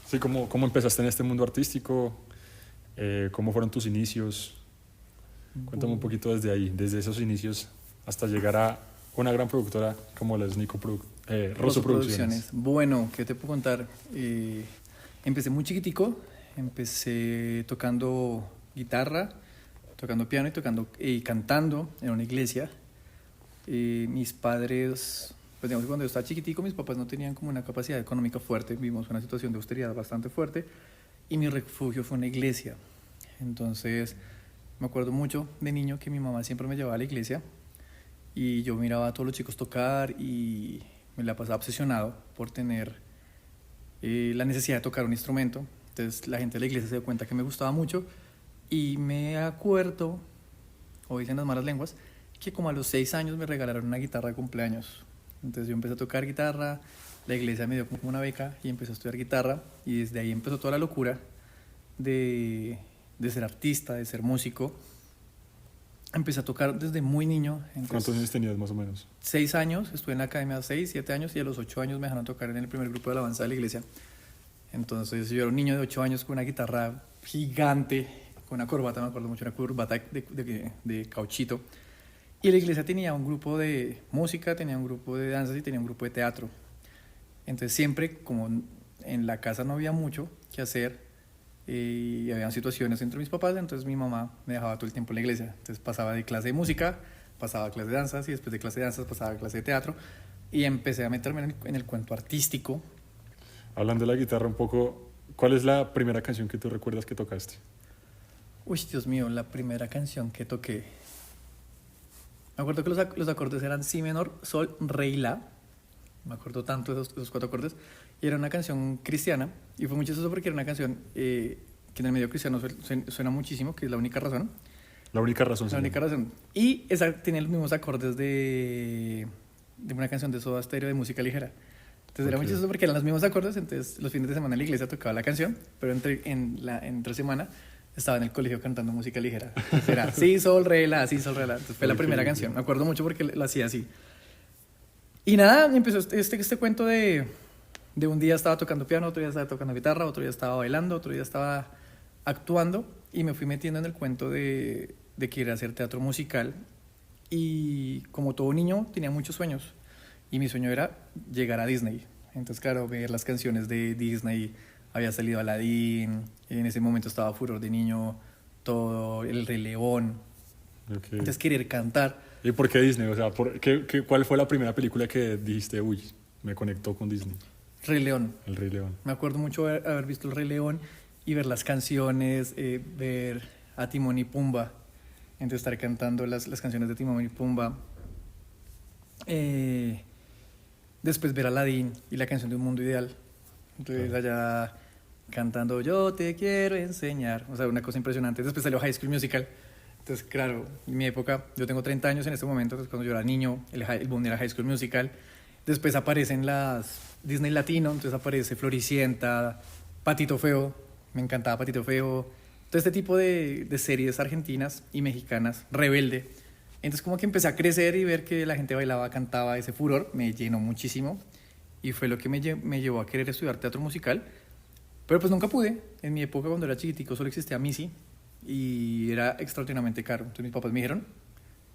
Sí, ¿cómo empezaste en este mundo artístico? ¿Cómo fueron tus inicios? Cuéntame un Bu- poquito desde ahí, desde esos inicios hasta llegar a una gran productora como la es Rosso Rosso Producciones. Producciones. Bueno, ¿qué te puedo contar? Empecé muy chiquitico, empecé tocando guitarra, tocando piano y cantando en una iglesia. Mis padres, pues digamos que cuando yo estaba chiquitico, mis papás no tenían como una capacidad económica fuerte, vivimos una situación de austeridad bastante fuerte y mi refugio fue una iglesia. Entonces, me acuerdo mucho de niño que mi mamá siempre me llevaba a la iglesia y yo miraba a todos los chicos tocar y me la pasaba obsesionado por tener la necesidad de tocar un instrumento. Entonces la gente de la iglesia se dio cuenta que me gustaba mucho y me acuerdo, o dicen las malas lenguas, que como a los 6 años me regalaron una guitarra de cumpleaños. Entonces yo empecé a tocar guitarra, la iglesia me dio como una beca y empecé a estudiar guitarra y desde ahí empezó toda la locura de ser artista, de ser músico. Empecé a tocar desde muy niño. ¿Cuántos años tenías más o menos? 6 años, estuve en la academia 6, 7 años y a los 8 años me dejaron tocar en el primer grupo de alabanza de la iglesia. Entonces yo era un niño de 8 años con una guitarra gigante, con una corbata, me acuerdo mucho, una corbata de cauchito. Y la iglesia tenía un grupo de música, tenía un grupo de danzas y tenía un grupo de teatro. Entonces siempre, como en la casa no había mucho que hacer y habían situaciones entre mis papás, entonces mi mamá me dejaba todo el tiempo en la iglesia. Entonces pasaba de clase de música, pasaba a clase de danzas y después de clase de danzas pasaba a clase de teatro y empecé a meterme en el cuento artístico. Hablando de la guitarra un poco, ¿cuál es la primera canción que tú recuerdas que tocaste? Uy, Dios mío, la primera canción que toqué. Me acuerdo que los acordes eran si menor, sol, re y la. Me acuerdo tanto de esos 4 acordes. Y era una canción cristiana. Y fue muy chistoso porque era una canción que en el medio cristiano suena muchísimo, que es La Única Razón. La única razón, La señor. Única Razón. Y esa tenía los mismos acordes de una canción de Soda Stereo de música ligera. Entonces era muy Ok. chistoso porque eran los mismos acordes. Entonces los fines de semana en la iglesia tocaba la canción, pero entre semana estaba en el colegio cantando música ligera. Entonces era si, sol, re, la, si, sol, re, la. Entonces fue la Ok, primera ok. canción. Me acuerdo mucho porque lo hacía así. Y nada, empezó este cuento de un día estaba tocando piano, otro día estaba tocando guitarra, otro día estaba bailando, otro día estaba actuando y me fui metiendo en el cuento de querer hacer teatro musical y como todo niño tenía muchos sueños y mi sueño era llegar a Disney. Entonces, claro, ver las canciones de Disney, había salido Aladdin, en ese momento estaba furor de niño, todo El Rey León, Ok. entonces querer cantar. ¿Y por qué Disney? O sea, ¿cuál fue la primera película que dijiste, uy, me conectó con Disney? Rey León. El Rey León. Me acuerdo mucho haber visto El Rey León y ver las canciones, ver a Timón y Pumba, entonces estar cantando las canciones de Timón y Pumba. Después ver a Aladdin y la canción de Un Mundo Ideal. Entonces Claro. allá cantando Yo te quiero enseñar. O sea, una cosa impresionante. Después salió High School Musical. Entonces, claro, en mi época, yo tengo 30 años en este momento, entonces cuando yo era niño, el boom era High School Musical. Después aparecen las Disney Latino, entonces aparece Floricienta, Patito Feo, me encantaba Patito Feo. Todo este tipo de series argentinas y mexicanas, Rebelde. Entonces como que empecé a crecer y ver que la gente bailaba, cantaba, ese furor me llenó muchísimo y fue lo que me llevó a querer estudiar teatro musical. Pero pues nunca pude. En mi época cuando era chiquitico solo existía Missy y era extraordinariamente caro. Entonces mis papás me dijeron,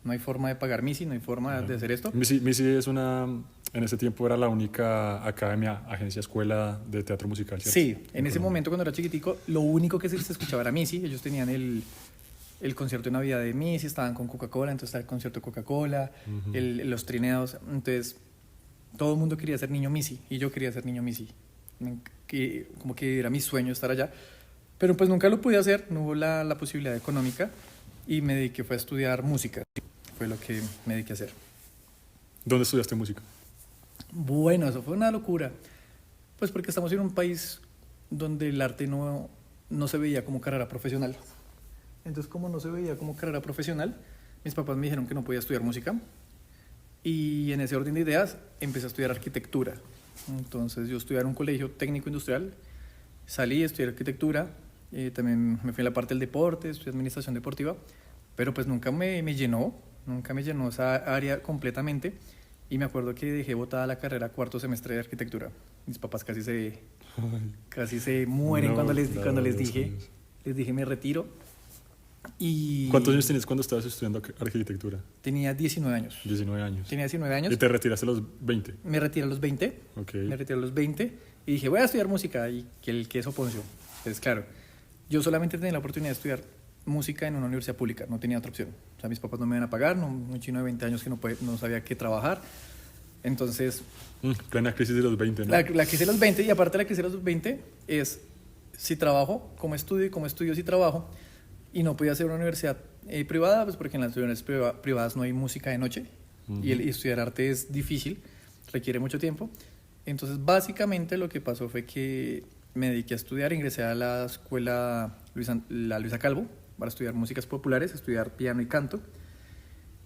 no hay forma de pagar Missy, no hay forma de hacer esto. Missy en ese tiempo era la única academia, agencia, escuela de teatro musical, ¿cierto? Sí, en ese momento cuando era chiquitico, lo único que se escuchaba era Missy. Ellos tenían el concierto de Navidad de Missy, estaban con Coca-Cola, entonces estaba el concierto de Coca-Cola, los trineados. Entonces todo el mundo quería ser niño Missy y yo quería ser niño Missy. Como que era mi sueño estar allá. Pero pues nunca lo pude hacer, no hubo la posibilidad económica y me dediqué fue a estudiar música. Fue lo que me dediqué a hacer. ¿Dónde estudiaste música? Bueno, eso fue una locura. Pues porque estamos en un país donde el arte no se veía como carrera profesional. Entonces, como no se veía como carrera profesional, mis papás me dijeron que no podía estudiar música. Y en ese orden de ideas, empecé a estudiar arquitectura. Entonces, yo estudié en un colegio técnico industrial, salí, estudié arquitectura, también me fui a la parte del deporte, estudié administración deportiva, pero pues nunca me llenó esa área completamente. Y me acuerdo que dejé botada la carrera cuarto semestre de arquitectura. Mis papás Ay, casi se mueren no, cuando claro, les 2 años. dije me retiro. Y ¿Cuántos años tenías cuando estabas estudiando arquitectura? tenía 19 años. 19 años. Tenía 19 años. ¿Y te retiraste a los 20? Me retiré a los 20. Ok. Me retiré a los 20 y dije, voy a estudiar música. Y que el queso poncio. Pues claro, yo solamente tenía la oportunidad de estudiar música en una universidad pública, no tenía otra opción. O sea, mis papás no me iban a pagar, no, un chino de 20 años que no sabía qué trabajar. Entonces, Plena crisis de los 20, ¿no? la crisis de los 20, y aparte la crisis de los 20 es si trabajo, como estudio, si trabajo, y no podía hacer una universidad privada, pues porque en las universidades privadas no hay música de noche, y estudiar arte es difícil, requiere mucho tiempo. Entonces, básicamente lo que pasó fue que me dediqué a estudiar, ingresé a la escuela la Luisa Calvo para estudiar músicas populares, estudiar piano y canto,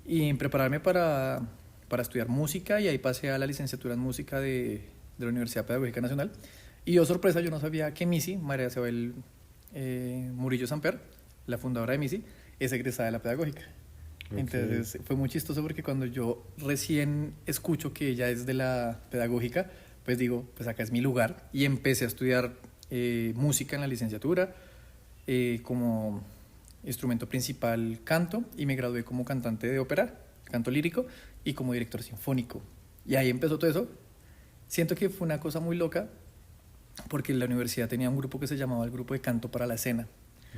y en prepararme para estudiar música, y ahí pasé a la licenciatura en música de la Universidad Pedagógica Nacional. Y yo, sorpresa, yo no sabía que Misi, María Isabel Murillo Samper, la fundadora de Misi, es egresada de la Pedagógica. Ok. Entonces fue muy chistoso porque cuando yo recién escucho que ella es de la Pedagógica, pues digo, pues acá es mi lugar, y empecé a estudiar música en la licenciatura, como instrumento principal canto, y me gradué como cantante de ópera, canto lírico, y como director sinfónico. Y ahí empezó todo eso. Siento que fue una cosa muy loca porque la universidad tenía un grupo que se llamaba el Grupo de Canto para la Escena,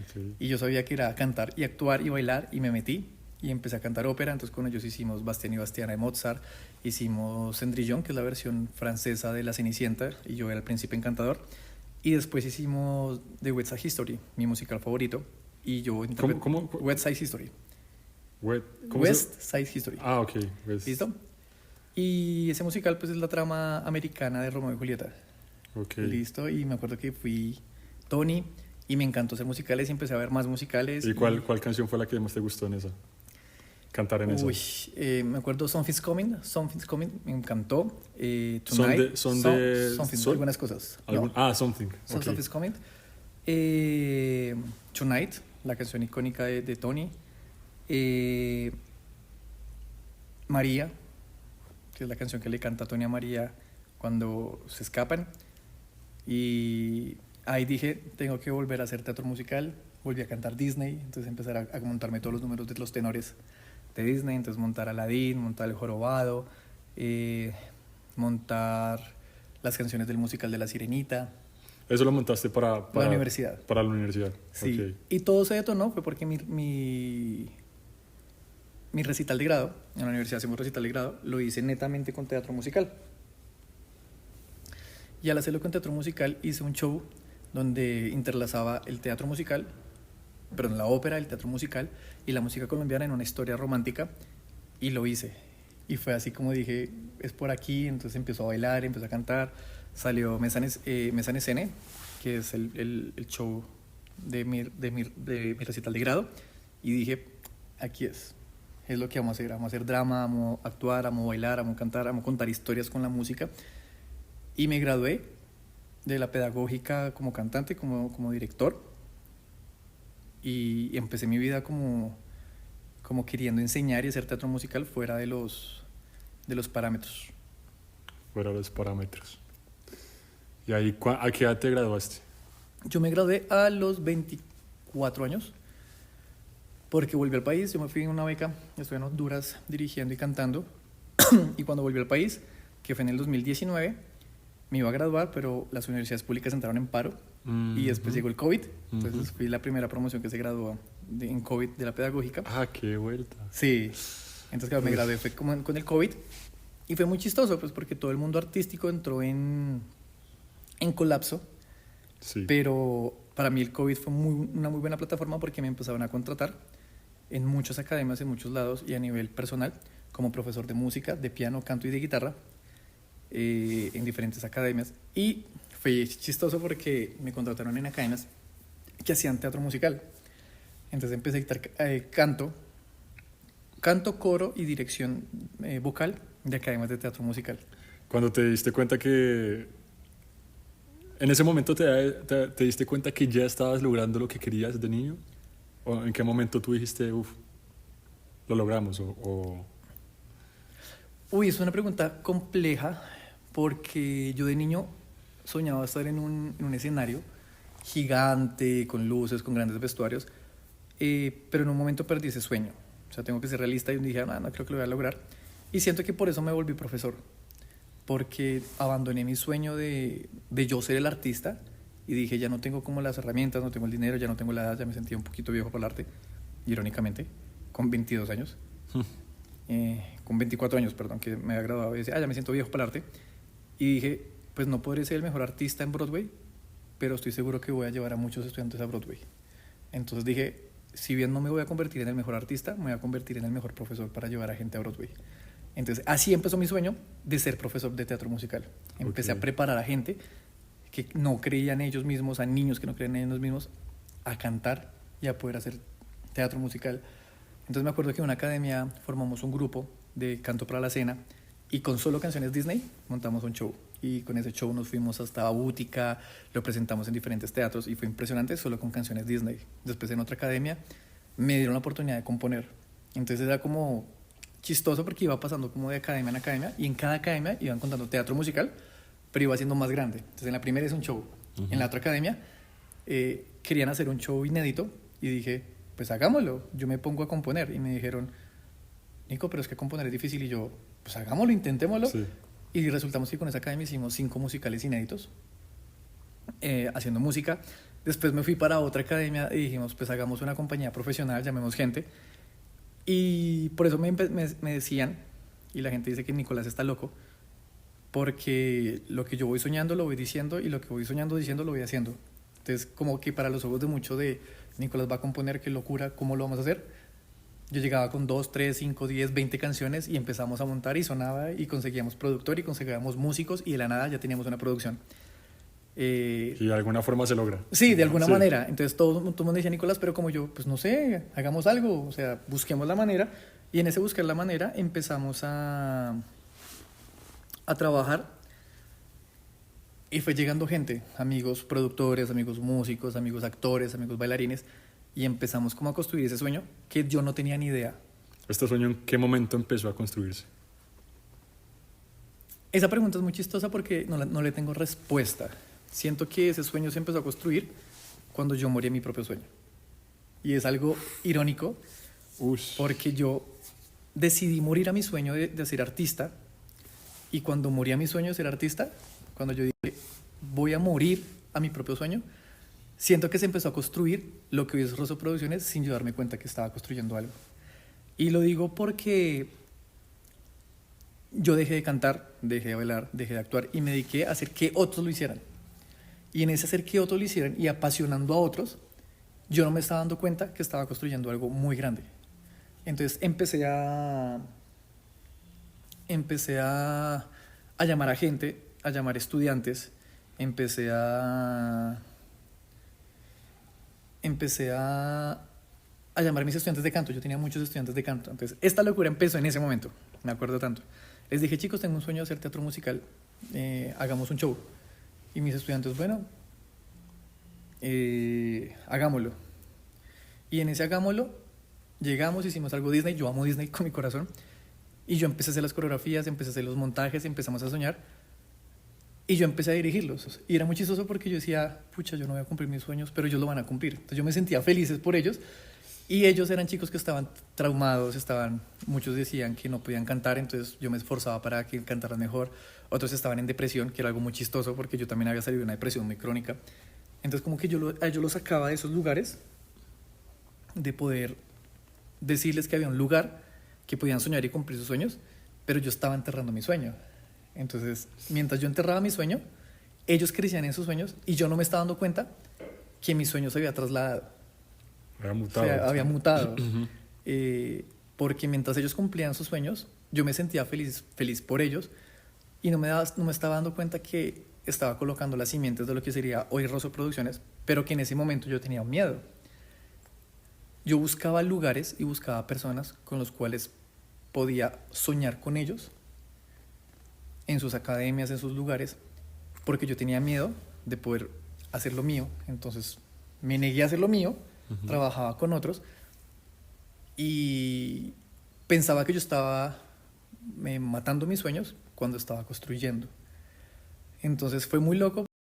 Ok. y yo sabía que era cantar y actuar y bailar, y me metí y empecé a cantar ópera. Entonces con ellos hicimos Bastián y Bastiana de Mozart, hicimos Cendrillon, que es la versión francesa de La Cenicienta, y yo era el príncipe encantador, y después hicimos The West Side History, mi musical favorito, y yo interpreté ¿Cómo? West Side History. ¿Cómo West Side History. Ah, ok. West. ¿Listo? Y ese musical pues es la trama americana de Romeo y Julieta. Ok. Listo, y me acuerdo que fui Tony y me encantó hacer musicales y empecé a ver más musicales. ¿Y cuál canción fue la que más te gustó en esa? Cantar en esa. Uy, me acuerdo Something's Coming, me encantó. ¿Son Tonight, de Something, Sol? algunas cosas. ¿Algún? No, Ah, Something. Ok. Something's Coming. Tonight, la canción icónica de Tony. María, que es la canción que le canta Tony a María cuando se escapan. Y ahí dije, tengo que volver a hacer teatro musical. Volví a cantar Disney, entonces empezar a montarme todos los números de los tenores de Disney. Entonces montar Aladdin, montar El Jorobado, montar las canciones del musical de La Sirenita. Eso lo montaste para La universidad. Para la universidad. Sí, Ok. y todo se detonó fue porque mi recital de grado, en la universidad hacemos recital de grado, lo hice netamente con teatro musical. Y al hacerlo con teatro musical hice un show donde interlazaba el teatro musical, perdón, la ópera, el teatro musical y la música colombiana en una historia romántica, y lo hice. Y fue así como dije, es por aquí. Entonces empezó a bailar, empezó a cantar, salió Mesa en Escena, que es el show de mi recital de grado, y dije, aquí es lo que vamos a hacer drama, amo actuar, amo bailar, amo cantar, amo contar historias con la música. Y me gradué de la Pedagógica como cantante, como director, y empecé mi vida como queriendo enseñar y hacer teatro musical fuera de los parámetros. Fuera los parámetros. ¿Y ahí a qué edad te graduaste? Yo me gradué a los 24 años porque volví al país. Yo me fui en una beca, estuve en Honduras dirigiendo y cantando, y cuando volví al país, que fue en el 2019, me iba a graduar, pero las universidades públicas entraron en paro, y después llegó el COVID. Entonces fui la primera promoción que se graduó en COVID de la Pedagógica. Ah, qué vuelta. Sí, entonces claro, me gradué fue como con el COVID, y fue muy chistoso pues porque todo el mundo artístico entró en colapso. Sí. Pero para mí el COVID fue una muy buena plataforma porque me empezaron a contratar en muchas academias, en muchos lados, y a nivel personal, como profesor de música, de piano, canto y de guitarra, en diferentes academias. Y fue chistoso porque me contrataron en academias que hacían teatro musical. Entonces empecé a dictar canto, coro y dirección vocal de academias de teatro musical. Cuando te diste cuenta que... ¿En ese momento te diste cuenta que ya estabas logrando lo que querías de niño? ¿O en qué momento tú dijiste, uff, lo logramos? Uy, es una pregunta compleja porque yo de niño soñaba estar en un escenario gigante, con luces, con grandes vestuarios, pero en un momento perdí ese sueño. O sea, tengo que ser realista y dije, no creo que lo voy a lograr. Y siento que por eso me volví profesor, porque abandoné mi sueño de yo ser el artista y dije, ya no tengo como las herramientas, no tengo el dinero, ya no tengo la edad, ya me sentía un poquito viejo para el arte, irónicamente, con 22 años. Con 24 años, perdón, que me había graduado y decía, ya me siento viejo para el arte. Y dije, pues no podré ser el mejor artista en Broadway, pero estoy seguro que voy a llevar a muchos estudiantes a Broadway. Entonces dije, si bien no me voy a convertir en el mejor artista, me voy a convertir en el mejor profesor para llevar a gente a Broadway. Entonces así empezó mi sueño de ser profesor de teatro musical. Empecé a preparar a gente que no creía en ellos mismos, a niños que no creían en ellos mismos, a cantar y a poder hacer teatro musical. Entonces me acuerdo que en una academia formamos un grupo de canto para la cena y con solo canciones Disney montamos un show. Y con ese show nos fuimos hasta Bútica, lo presentamos en diferentes teatros y fue impresionante solo con canciones Disney. Después en otra academia me dieron la oportunidad de componer. Entonces era como chistoso porque iba pasando como de academia en academia y en cada academia iban contando teatro musical, pero iba siendo más grande. Entonces en la primera es un show, en la otra academia querían hacer un show inédito y dije, pues hagámoslo, yo me pongo a componer. Y me dijeron, Nico, pero es que componer es difícil. Y yo, pues hagámoslo, intentémoslo. Sí. Y resultamos que con esa academia hicimos 5 musicales inéditos, haciendo música. Después me fui para otra academia y dijimos, pues hagamos una compañía profesional, llamemos gente. Y por eso me decían, y la gente dice que Nicolás está loco, porque lo que yo voy soñando lo voy diciendo y lo que voy soñando diciendo lo voy haciendo. Entonces, como que para los ojos de muchos de Nicolás va a componer, qué locura, ¿cómo lo vamos a hacer? Yo llegaba con 2, 3, 5, 10, 20 canciones y empezamos a montar y sonaba y conseguíamos productor y conseguíamos músicos y de la nada ya teníamos una producción. Y de alguna forma se logra. Sí, de alguna manera. Entonces todo el mundo decía, Nicolás, pero como yo, pues no sé, hagamos algo, o sea, busquemos la manera. Y en ese buscar la manera empezamos a trabajar y fue llegando gente, amigos productores, amigos músicos, amigos actores, amigos bailarines, y empezamos como a construir ese sueño que yo no tenía ni idea. ¿Este sueño en qué momento empezó a construirse? Esa pregunta es muy chistosa porque no le tengo respuesta. Siento que ese sueño se empezó a construir cuando yo morí a mi propio sueño. Y es algo irónico porque yo decidí morir a mi sueño de ser artista y cuando morí a mi sueño de ser artista, cuando yo dije voy a morir a mi propio sueño, siento que se empezó a construir lo que hoy es Rosso Producciones sin yo darme cuenta que estaba construyendo algo. Y lo digo porque yo dejé de cantar, dejé de bailar, dejé de actuar y me dediqué a hacer que otros lo hicieran. Y en ese hacer que otros lo hicieran y apasionando a otros, yo no me estaba dando cuenta que estaba construyendo algo muy grande. Entonces empecé a llamar a gente, a llamar estudiantes, empecé a llamar a mis estudiantes de canto. Yo tenía muchos estudiantes de canto. Entonces, esta locura empezó en ese momento. Me acuerdo tanto. Les dije, chicos, tengo un sueño de hacer teatro musical. Hagamos un show. Y mis estudiantes, bueno, hagámoslo. Y en ese hagámoslo, llegamos, hicimos algo Disney. Yo amo Disney con mi corazón. Y yo empecé a hacer las coreografías, empecé a hacer los montajes, empezamos a soñar. Y yo empecé a dirigirlos. Y era muy chistoso porque yo decía, pucha, yo no voy a cumplir mis sueños, pero ellos lo van a cumplir. Entonces yo me sentía feliz por ellos. Y ellos eran chicos que estaban traumados, muchos decían que no podían cantar, entonces yo me esforzaba para que cantaran mejor. Otros estaban en depresión, que era algo muy chistoso porque yo también había salido de una depresión muy crónica. Entonces como que yo los sacaba de esos lugares, de poder decirles que había un lugar que podían soñar y cumplir sus sueños, pero yo estaba enterrando mi sueño. Entonces, mientras yo enterraba mi sueño, ellos crecían en sus sueños y yo no me estaba dando cuenta que mi sueño se había trasladado. Había mutado. O sea, había mutado. Porque mientras ellos cumplían sus sueños, yo me sentía feliz por ellos y no me estaba dando cuenta que estaba colocando las simientes de lo que sería hoy Rosso Producciones, pero que en ese momento yo tenía miedo. Yo buscaba lugares y buscaba personas con los cuales podía soñar con ellos en sus academias, en sus lugares, porque yo tenía miedo de poder hacer lo mío. Entonces me negué a hacer lo mío, trabajaba con otros y pensaba que yo estaba matando mis sueños cuando estaba construyendo. Entonces fue muy loco